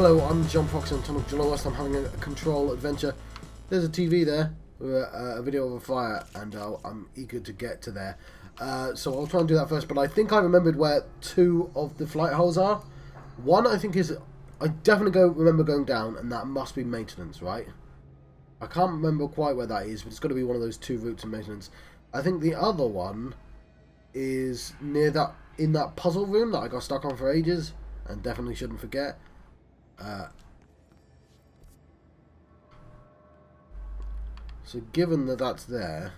Hello, I'm John Fox and Tunnel July West. I'm having a control adventure. There's a TV there with a video of a fire, and I'm eager to get to there. So I'll try and do that first, but I think I remembered where two of the flight holes are. One, I think, is... I definitely remember going down, and that must be maintenance, right? I can't remember quite where that is, but it's got to be one of those two routes of maintenance. I think the other one is near that, in that puzzle room that I got stuck on for ages, and definitely shouldn't forget. So given that that's there,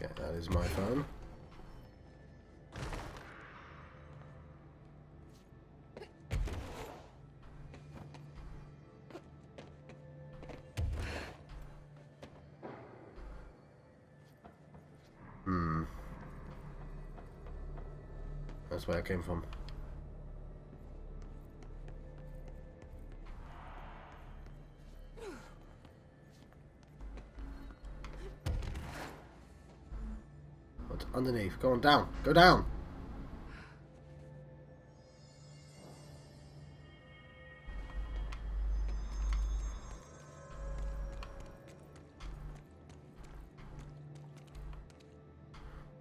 okay, that is my phone. That's where I came from. What's underneath? Go on, down. Go down.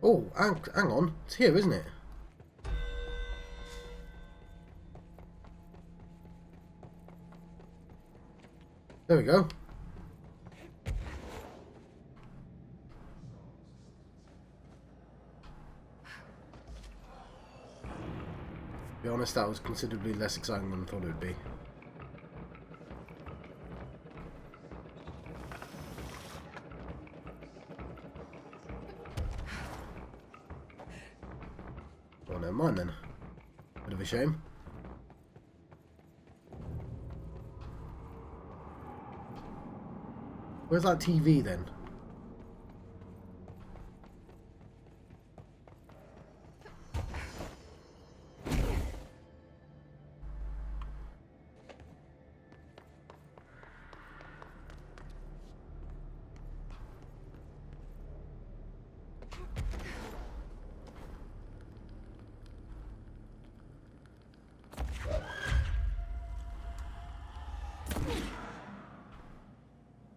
Oh, hang on. It's here, isn't it? There we go. To be honest, that was considerably less exciting than I thought it would be. Well, never mind then. Bit of a shame. Where's that TV then?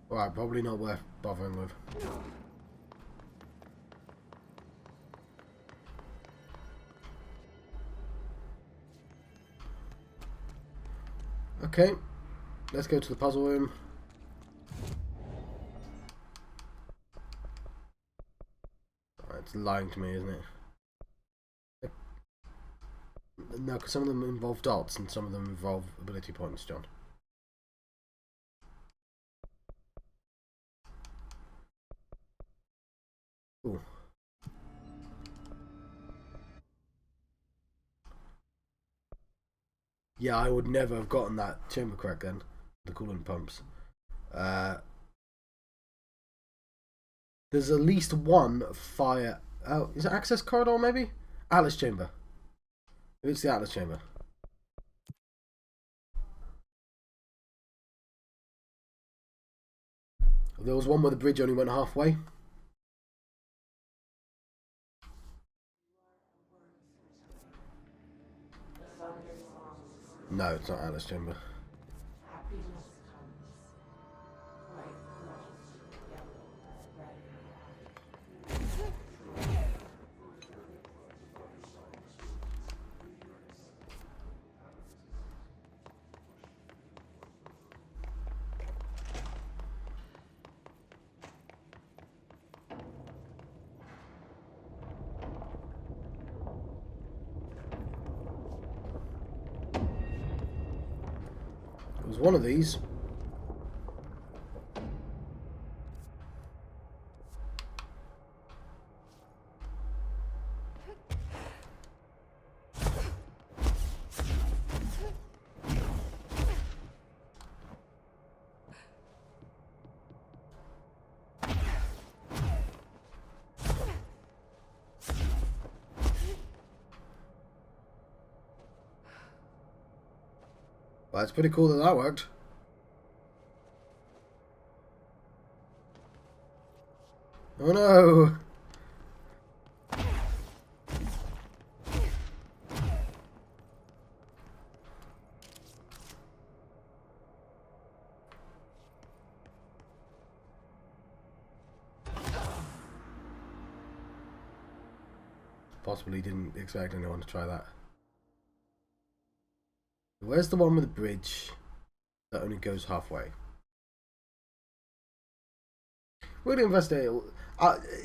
Right, probably not worth bothering with. Okay, let's go to the puzzle room. It's lying to me, isn't it? No, because some of them involve dots and some of them involve ability points, John. Ooh. Yeah, I would never have gotten that chamber crack then. The coolant pumps. There's at least one fire... Oh, is it access corridor maybe? Atlas chamber. It's the Atlas chamber. There was one where the bridge only went halfway. No, it's not Atlas chamber. It was one of these. Well, it's pretty cool that that worked. Oh no! Possibly didn't expect anyone to try that. Where's the one with the bridge that only goes halfway? We're going to investigate.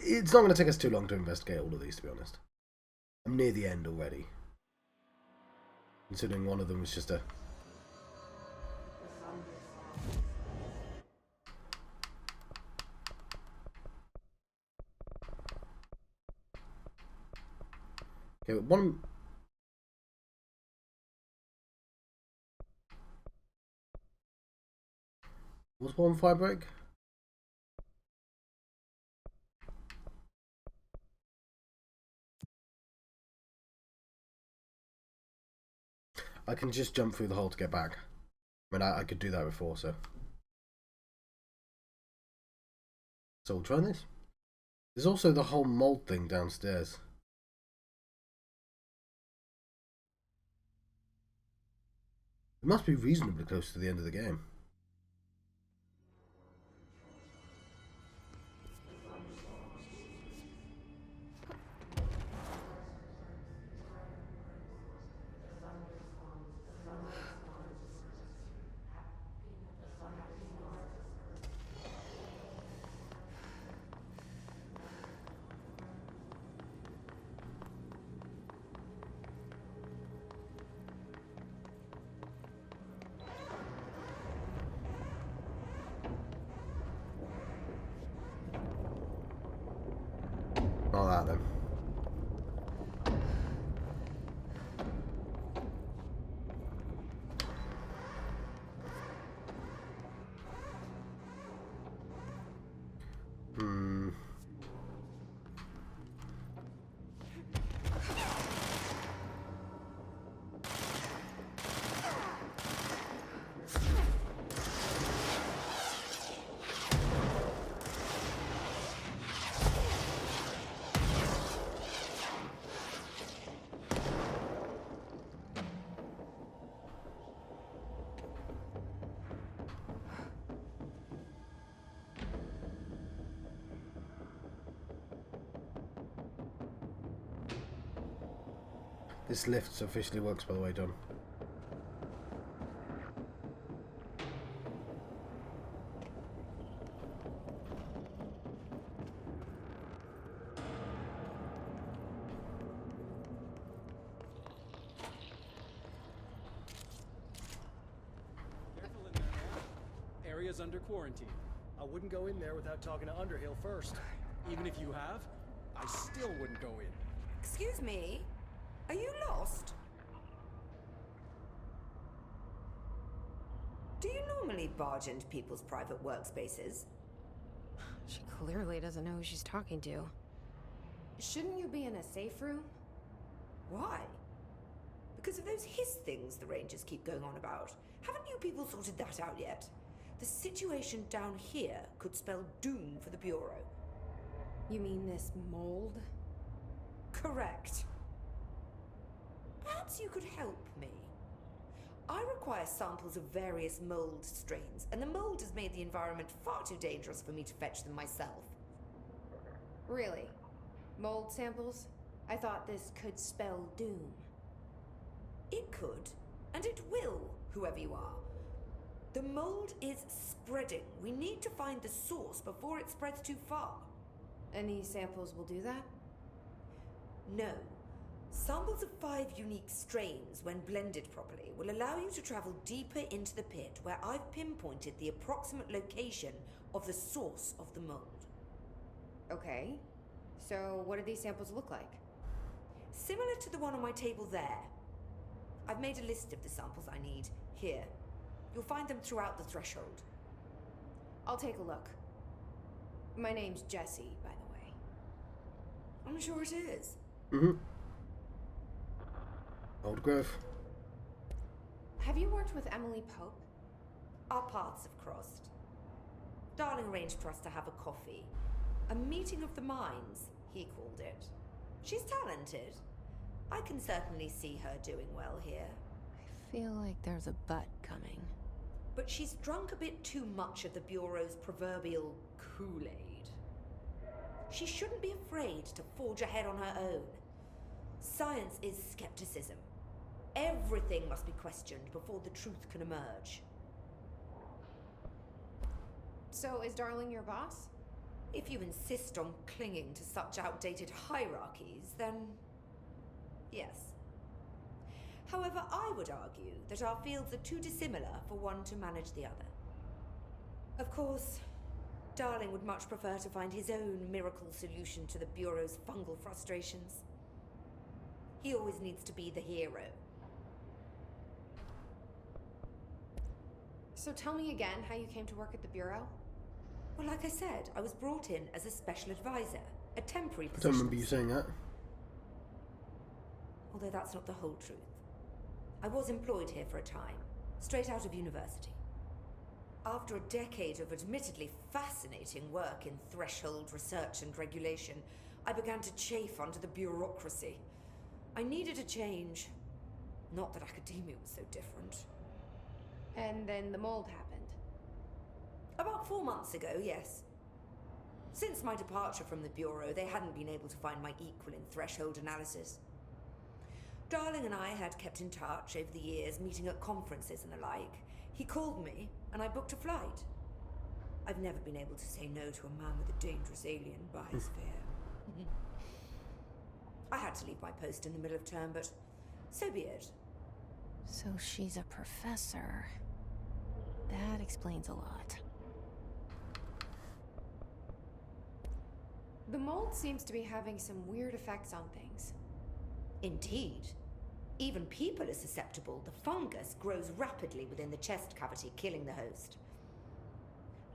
It's not going to take us too long to investigate all of these, to be honest. I'm near the end already. Considering one of them was just a... Okay, one... Was one fire break? I can just jump through the hole to get back. I mean, I could do that before, so... So we'll try this. There's also the whole mold thing downstairs. It must be reasonably close to the end of the game. Not that then. This lift officially works, by the way, John. Careful in there now. Area's under quarantine. I wouldn't go in there without talking to Underhill first. Even if you have, I still wouldn't go in. Excuse me? Are you lost? Do you normally barge into people's private workspaces? She clearly doesn't know who she's talking to. Shouldn't you be in a safe room? Why? Because of those hiss things the Rangers keep going on about. Haven't you people sorted that out yet? The situation down here could spell doom for the Bureau. You mean this mold? Correct. Perhaps you could help me. I require samples of various mold strains, and the mold has made the environment far too dangerous for me to fetch them myself. Really? Mold samples? I thought this could spell doom. It could, and it will, whoever you are. The mold is spreading. We need to find the source before it spreads too far. And these samples will do that? No. Samples of 5 unique strains, when blended properly, will allow you to travel deeper into the pit, where I've pinpointed the approximate location of the source of the mold. Okay. So what do these samples look like? Similar to the one on my table there. I've made a list of the samples I need here. You'll find them throughout the threshold. I'll take a look. My name's Jessie, by the way. I'm sure it is. Mm-hmm. Old growth. Have you worked with Emily Pope? Our paths have crossed. Darling arranged for us to have a coffee. A meeting of the minds, he called it. She's talented. I can certainly see her doing well here. I feel like there's a but coming. But she's drunk a bit too much of the Bureau's proverbial Kool-Aid. She shouldn't be afraid to forge ahead on her own. Science is skepticism. Everything must be questioned before the truth can emerge. So is Darling your boss? If you insist on clinging to such outdated hierarchies, then yes. However, I would argue that our fields are too dissimilar for one to manage the other. Of course, Darling would much prefer to find his own miracle solution to the Bureau's fungal frustrations. He always needs to be the hero. So tell me again how you came to work at the Bureau? Well, like I said, I was brought in as a special advisor, a temporary I position. don't remember you saying that. Although that's not the whole truth. I was employed here for a time, straight out of university. After a decade of admittedly fascinating work in threshold research and regulation, I began to chafe under the bureaucracy. I needed a change. Not that academia was so different. And then the mold happened. About 4 months ago, yes. Since my departure from the Bureau, they hadn't been able to find my equal in threshold analysis. Darling and I had kept in touch over the years, meeting at conferences and the like. He called me, and I booked a flight. I've never been able to say no to a man with a dangerous alien biosphere. I had to leave my post in the middle of term, but so be it. So she's a professor. That explains a lot. The mold seems to be having some weird effects on things. Indeed. Even people are susceptible. The fungus grows rapidly within the chest cavity, killing the host.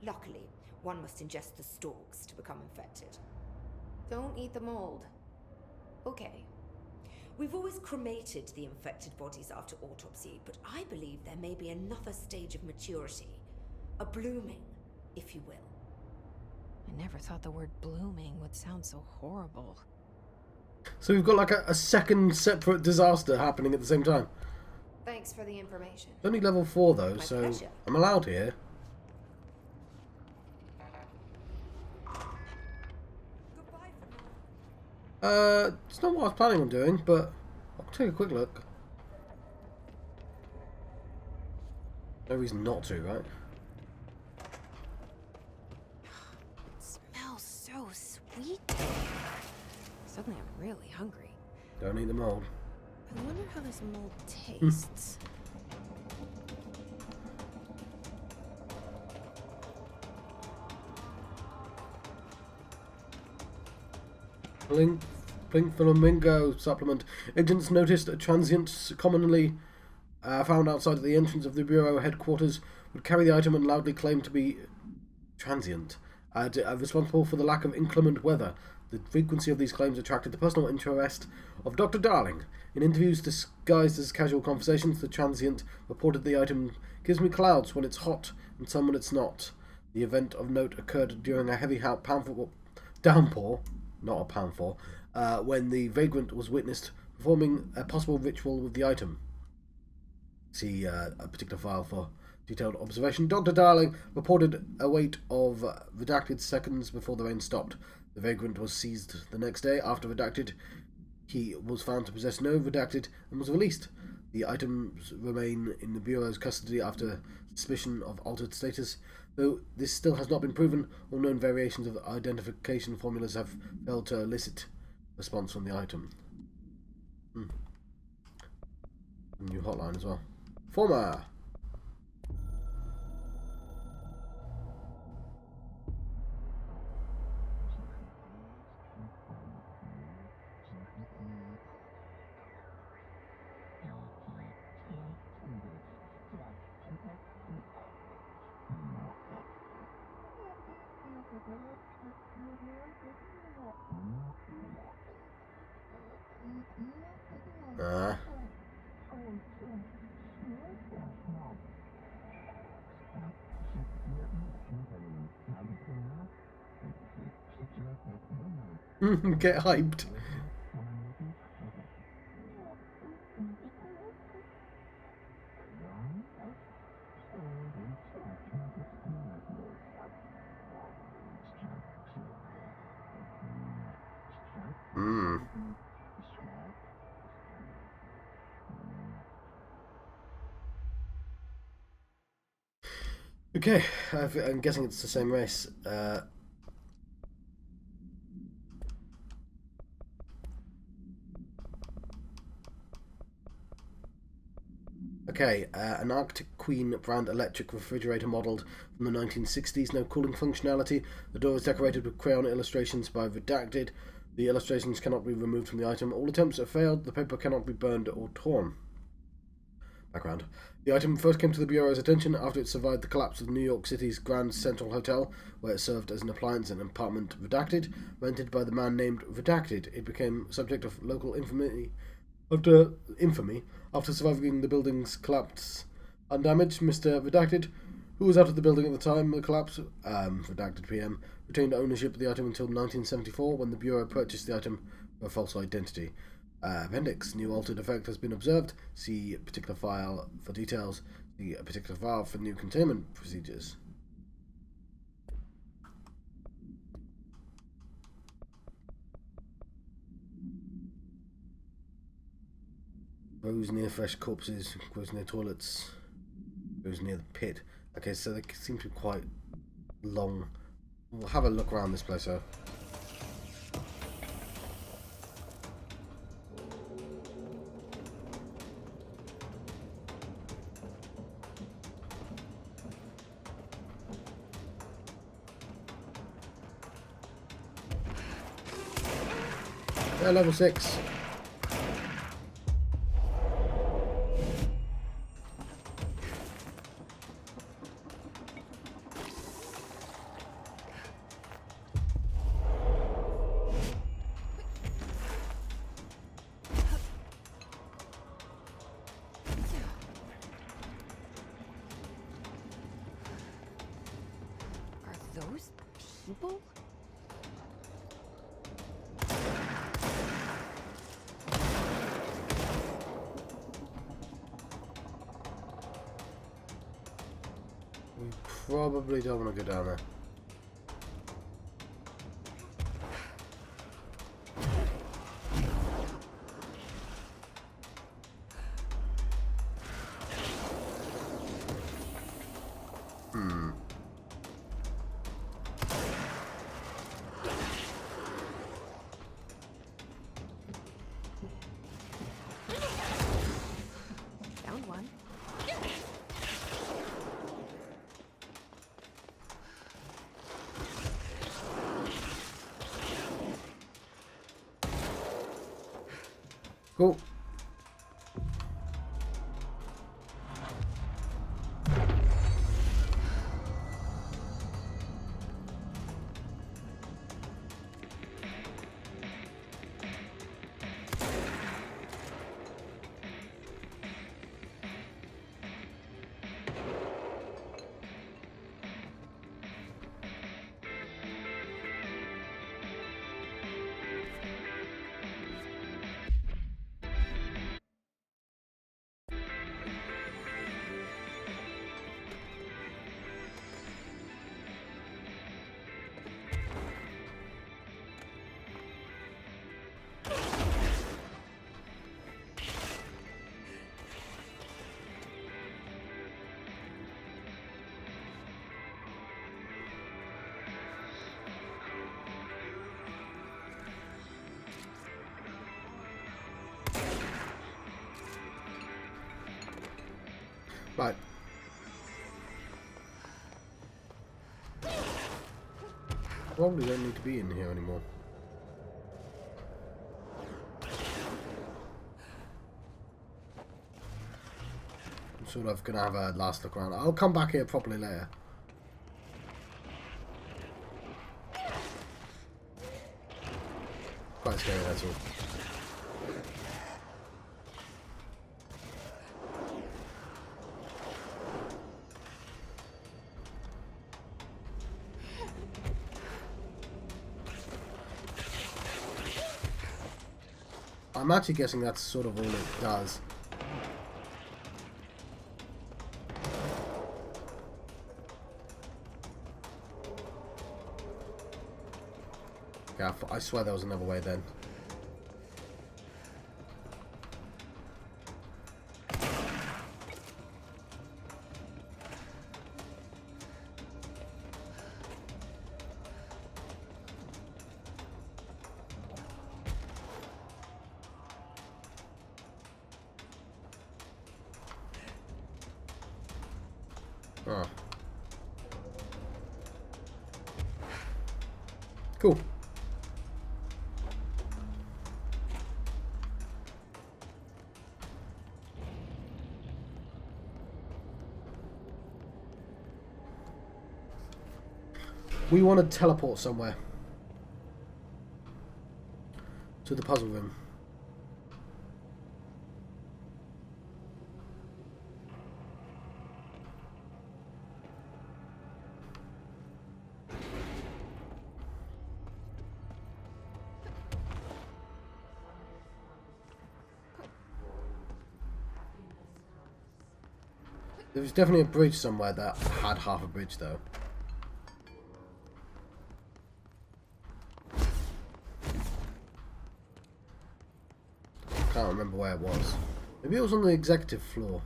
Luckily, one must ingest the stalks to become infected. Don't eat the mold. Okay. We've always cremated the infected bodies after autopsy, but I believe there may be another stage of maturity. A blooming, if you will. I never thought the word blooming would sound so horrible. So we've got like a second separate disaster happening at the same time. Thanks for the information. It's only level 4 though, My so pleasure. I'm allowed here. Goodbye for now. It's not what I was planning on doing, but I'll take a quick look. No reason not to, right? It smells so sweet. Suddenly I'm really hungry. Don't eat the mold. I wonder how this mold tastes. Pink flamingo supplement. Agents noticed a transient commonly found outside the entrance of the Bureau headquarters would carry the item and loudly claim to be transient, responsible for the lack of inclement weather. The frequency of these claims attracted the personal interest of Dr. Darling. In interviews disguised as casual conversations, the transient reported the item gives me clouds when it's hot and sun when it's not. The event of note occurred during a heavy downpour, not a poundful, when the vagrant was witnessed performing a possible ritual with the item. See a particular file for detailed observation. Dr. Darling reported a wait of redacted seconds before the rain stopped. The vagrant was seized the next day. After redacted, he was found to possess no redacted and was released. The items remain in the Bureau's custody after suspicion of altered status. Though this still has not been proven, all known variations of identification formulas have failed to elicit response from the item. New hotline as well. Former! Get hyped. Okay, I'm guessing it's the same race. Okay, an Arctic Queen brand electric refrigerator modelled from the 1960s, no cooling functionality. The door is decorated with crayon illustrations by Redacted. The illustrations cannot be removed from the item. All attempts have failed. The paper cannot be burned or torn. Background. The item first came to the Bureau's attention after it survived the collapse of New York City's Grand Central Hotel, where it served as an appliance and apartment. Redacted, rented by the man named Redacted, it became subject of local infamy after surviving the building's collapse undamaged. Mr. Redacted, who was out of the building at the time of the collapse, Redacted PM, retained ownership of the item until 1974, when the Bureau purchased the item for a false identity. Appendix. New altered effect has been observed. See particular file for details. See a particular file for new containment procedures. Grows near fresh corpses. Grows near toilets. Grows near the pit. Okay, so they seem to be quite long. We'll have a look around this place, though. Yeah, level 6. Are those people? We probably don't want to go down there. Found one. Cool. Right. Probably don't need to be in here anymore. I'm sort of gonna have a last look around. I'll come back here properly later. Quite scary, that's all. I'm actually guessing that's sort of all it does. Yeah, I swear there was another way then. Oh. Cool. We want to teleport somewhere. To the puzzle room. There was definitely a bridge somewhere that had half a bridge though. Can't remember where it was. Maybe it was on the executive floor.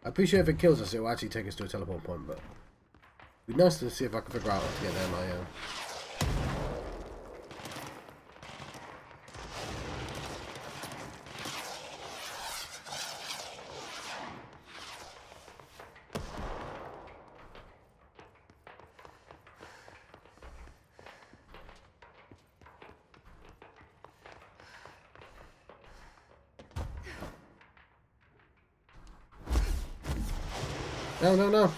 I appreciate if it kills us, it will actually take us to a teleport point, but it'd be nice to see if I can figure out how to get there on my own. No, no, no.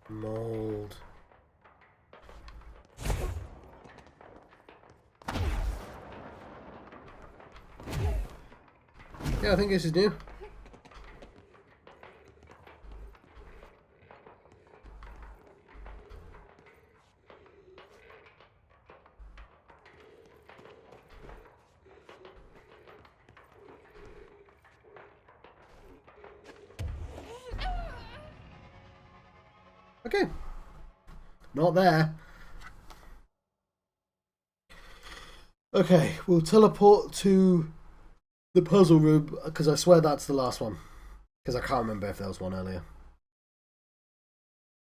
Mold. Yeah, I think this is new. Okay. Not there. Okay, we'll teleport to the puzzle room, because I swear that's the last one. Because I can't remember if there was one earlier.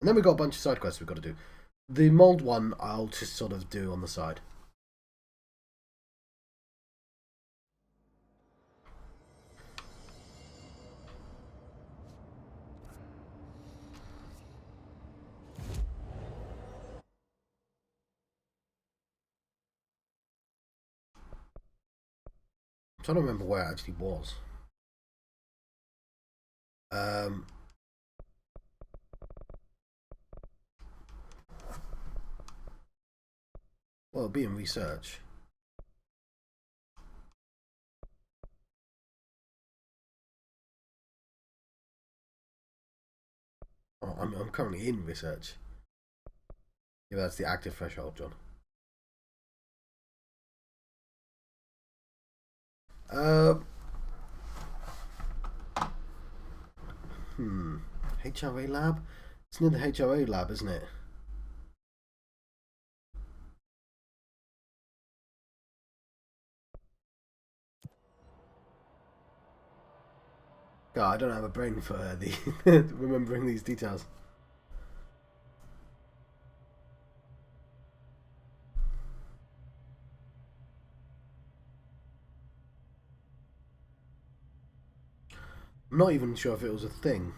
And then we've got a bunch of side quests we've got to do. The mold one I'll just sort of do on the side. I'm trying to remember where it actually was. Well, it'll be in research. Oh, I'm currently in research. Yeah, that's the active threshold, John. HRA lab? It's near the HRA lab, isn't it? God, I don't have a brain for the remembering these details. I'm not even sure if it was a thing.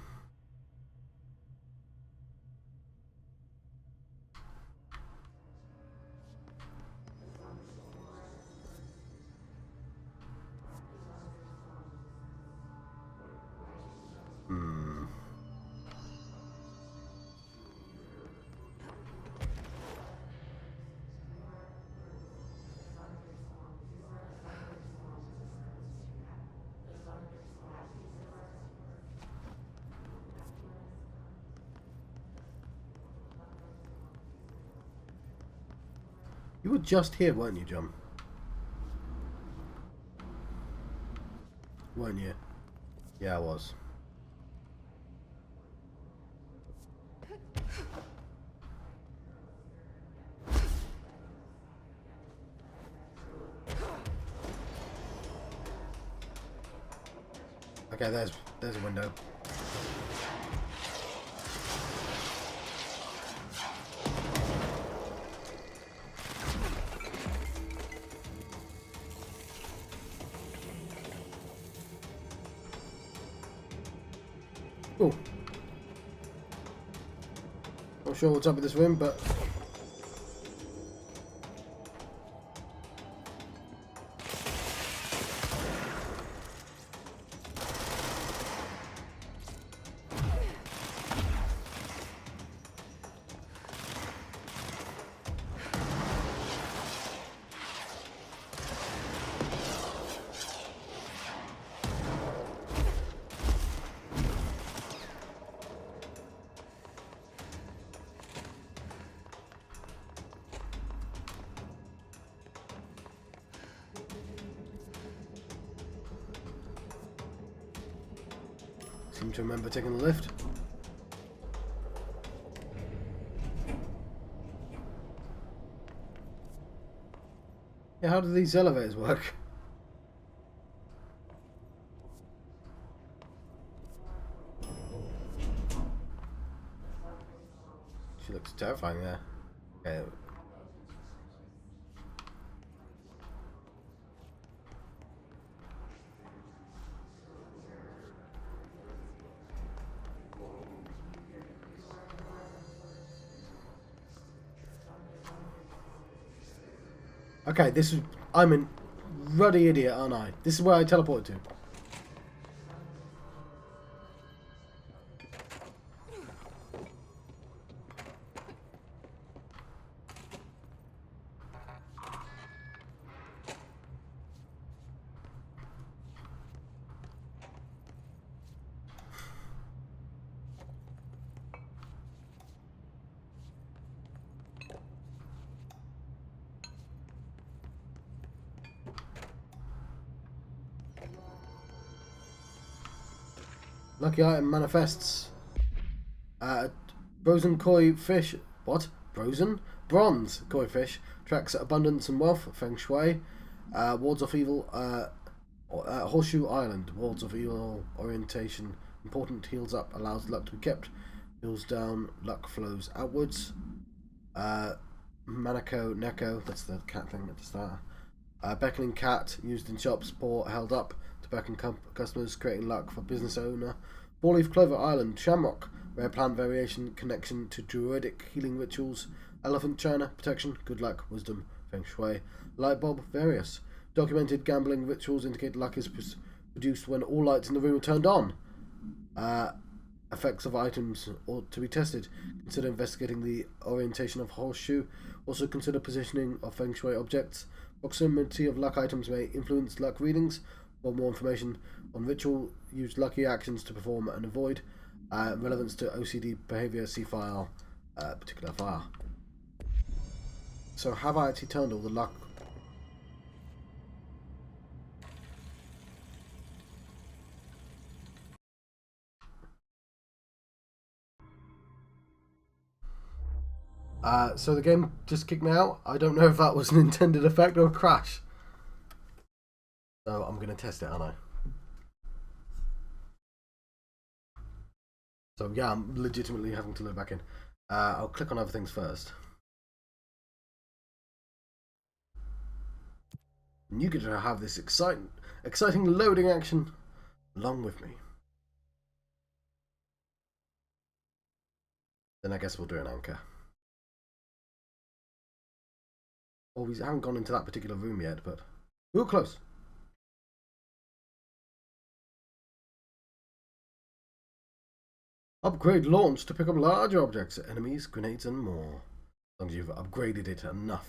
You were just here, weren't you, John? Weren't you? Yeah, I was. Okay, there's a window. Oh. Not sure what's up with this room, but seem to remember taking the lift. Yeah, how do these elevators work? She looks terrifying there. Okay. Okay, this is... I'm a ruddy idiot, aren't I? This is where I teleported to. Lucky item manifests. Frozen koi fish. What? Frozen? Bronze koi fish. Tracks abundance and wealth. Feng Shui. Wards off evil. Horseshoe Island. Wards off evil orientation. Important, heals up. Allows luck to be kept. Heals down. Luck flows outwards. Manako Neko. That's the cat thing at the start. Beckoning cat. Used in shops. Paw held up. Beckon customers, creating luck for business owner. Four-leaf clover island, shamrock, rare plant variation, connection to druidic healing rituals. Elephant china, protection, good luck, wisdom, feng shui. Light bulb, various. Documented gambling rituals indicate luck is produced when all lights in the room are turned on. Effects of items ought to be tested. Consider investigating the orientation of horseshoe. Also consider positioning of feng shui objects. Proximity of luck items may influence luck readings. For more information on ritual, use lucky actions to perform and avoid. Relevance to OCD behavior, see file, particular file. So have I actually turned all the luck? So the game just kicked me out. I don't know if that was an intended effect or a crash. So I'm going to test it, aren't I? So yeah, I'm legitimately having to load back in. I'll click on other things first. And you get to have this exciting loading action along with me. Then I guess we'll do an anchor. Well, we haven't gone into that particular room yet, but we're close. Upgrade launch to pick up larger objects, enemies, grenades, and more. As long as you've upgraded it enough.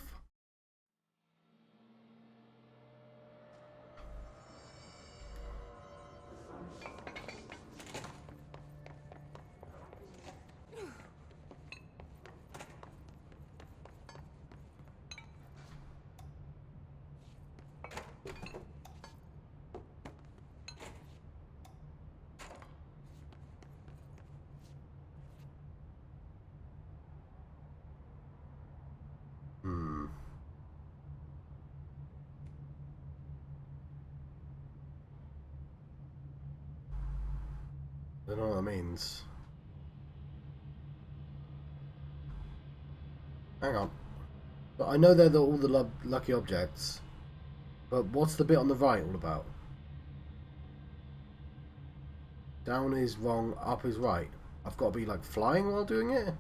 I don't know what that means. Hang on. But I know they're all the lucky objects. But what's the bit on the right all about? Down is wrong, up is right. I've got to be like flying while doing it?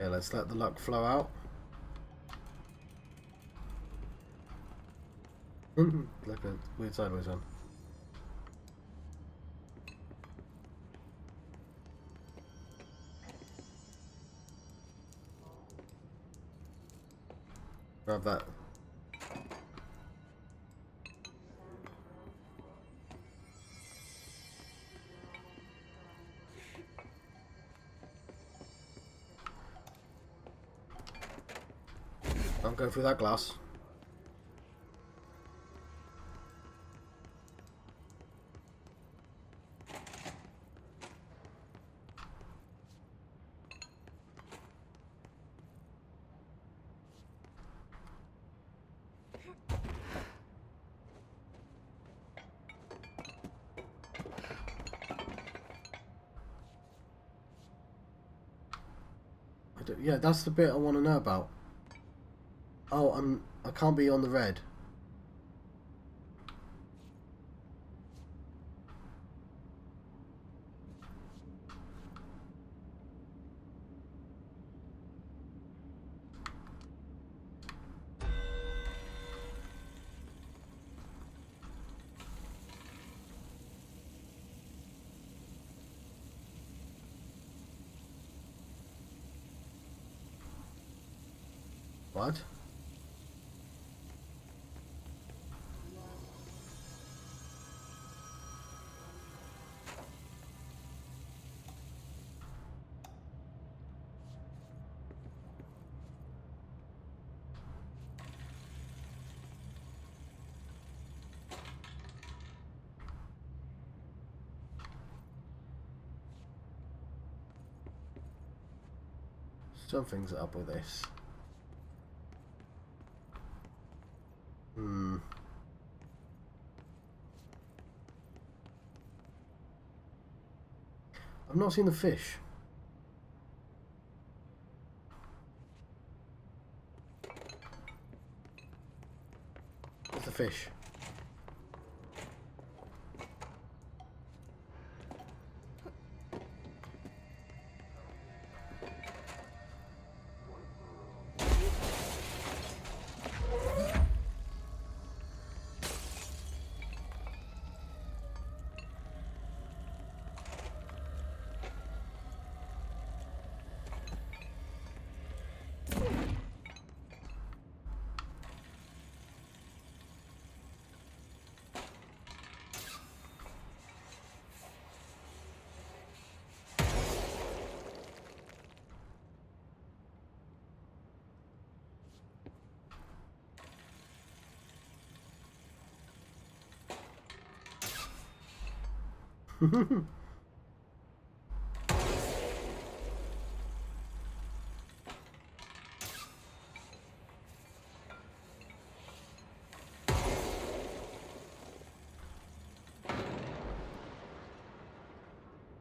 Yeah, let's let the luck flow out. Like a weird sideways one. Grab that. I'm going through that glass. Yeah, that's the bit I want to know about. Oh, I can't be on the red. What? Something's up with this. I've not seen the fish. Where's the fish?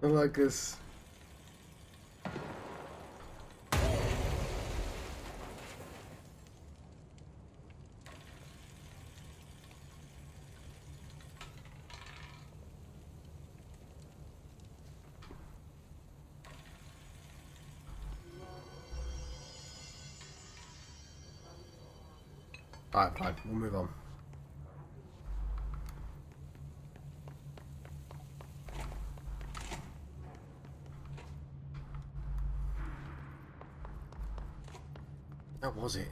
I like this. Alright, fine. We'll move on. That was it.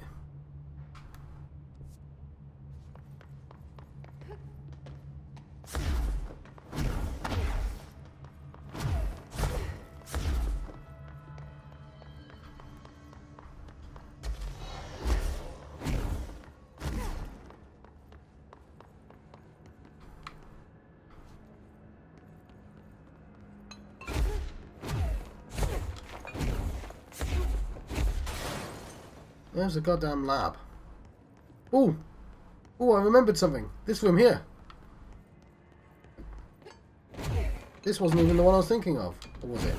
There's the goddamn lab. Oh! Oh, I remembered something. This room here. This wasn't even the one I was thinking of. Or was it?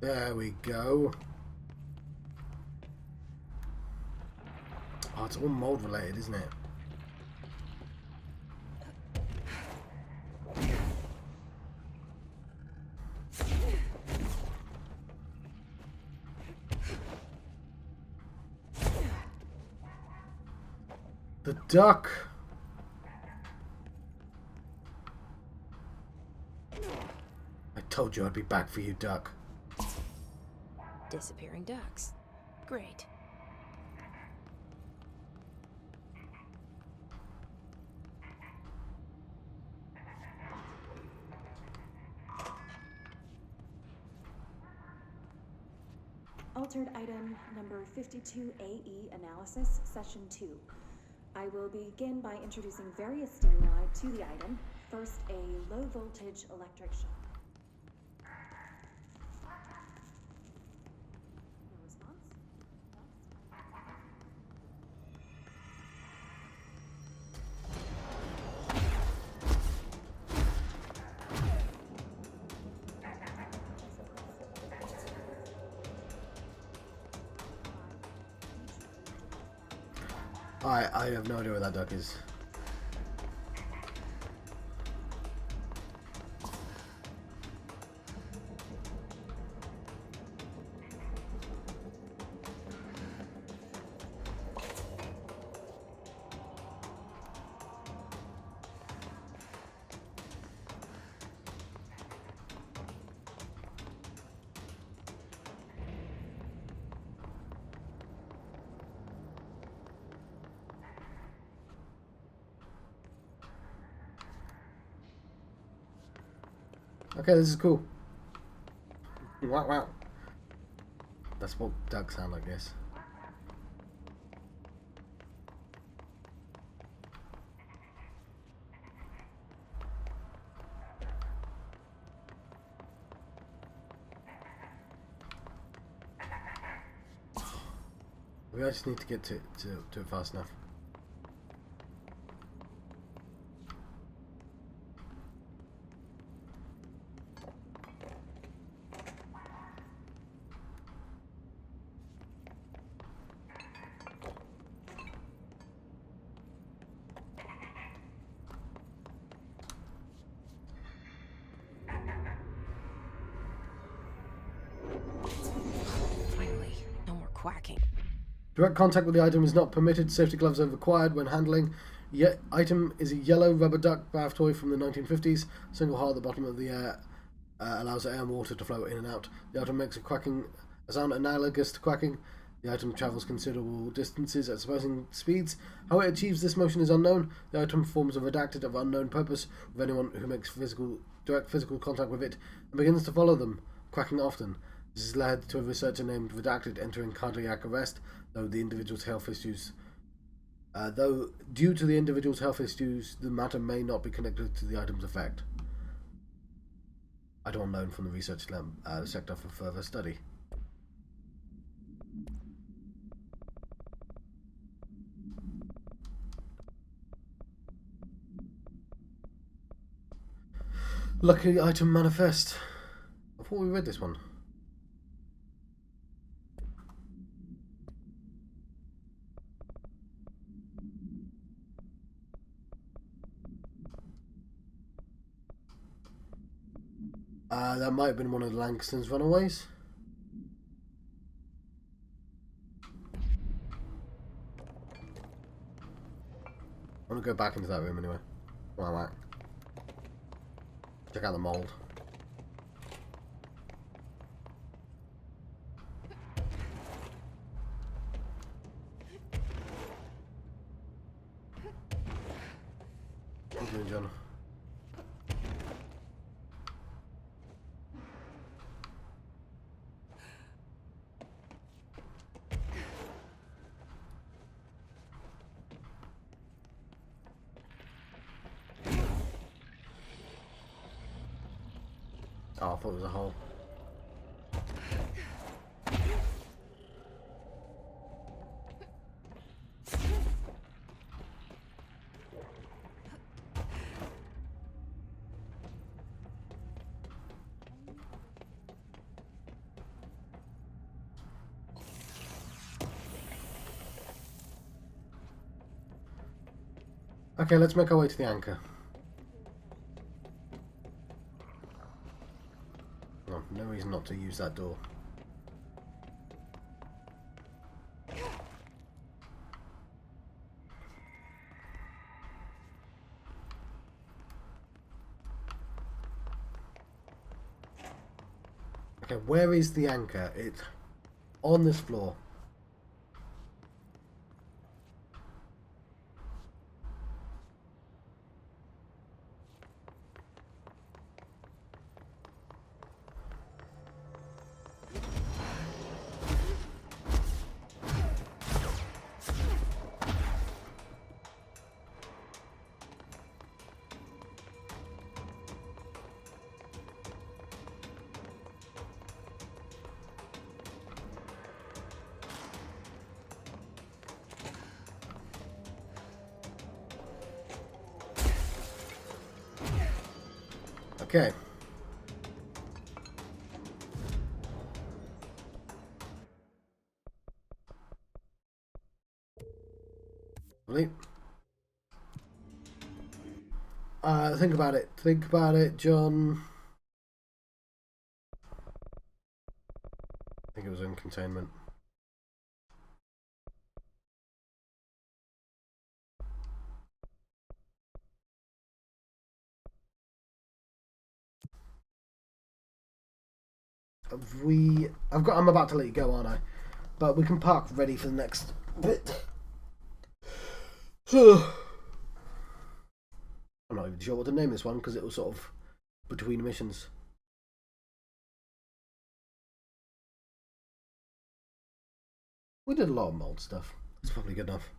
There we go. Oh, it's all mold related, isn't it? The duck. I told you I'd be back for you, duck. Disappearing ducks. Great. Altered item number 52AE analysis, session 2. I will begin by introducing various stimuli to the item. First, a low voltage electric shock. No response? I have no idea where that duck is. Okay, this is cool. Wow, wow. That's what ducks sound like, yes. We just need to get to it fast enough. Finally, no more quacking. Direct contact with the item is not permitted. Safety gloves are required when handling. Yet, item is a yellow rubber duck bath toy from the 1950s. Single hole at the bottom of the air allows air and water to flow in and out. The item makes a sound analogous to quacking. The item travels considerable distances at surprising speeds. How it achieves this motion is unknown. The item forms a redacted of unknown purpose with anyone who makes direct physical contact with it and begins to follow them, quacking often. This has led to a researcher named Redacted entering cardiac arrest, though due to the individual's health issues, the matter may not be connected to the item's effect. Item unknown from the research sector for further study. Lucky item manifest. I thought we read this one. That might have been one of Langston's runaways. I want to go back into that room anyway. While I'm at. Check out the mold. What are you doing, John? Oh, I thought it was a hole. Okay, let's make our way to the anchor. Oh, no reason not to use that door. Okay, where is the anchor? It's on this floor. Okay. Really? Think about it. Think about it, John. I think it was in containment. I'm about to let you go, aren't I? But we can park ready for the next bit. I'm not even sure what to name this one because it was sort of between missions. We did a lot of mold stuff. It's probably good enough.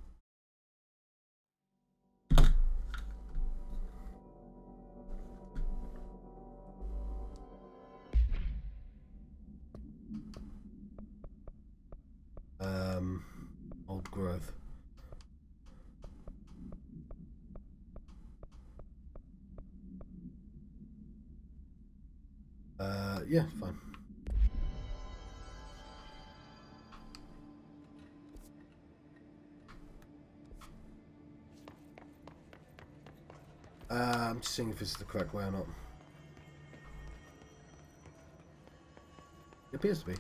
Old growth. Yeah, fine. I'm just seeing if this is the correct way or not. It appears to be.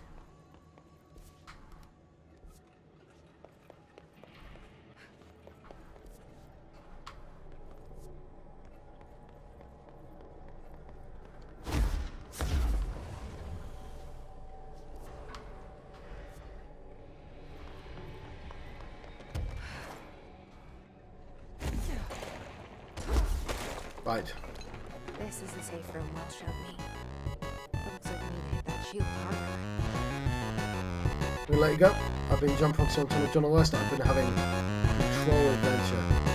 Right. This is the safe room Will showed me. It looks like we need to hit that shield harder. I'm gonna let you go. I've been jumping on Tunnel John West. I've been having a control adventure.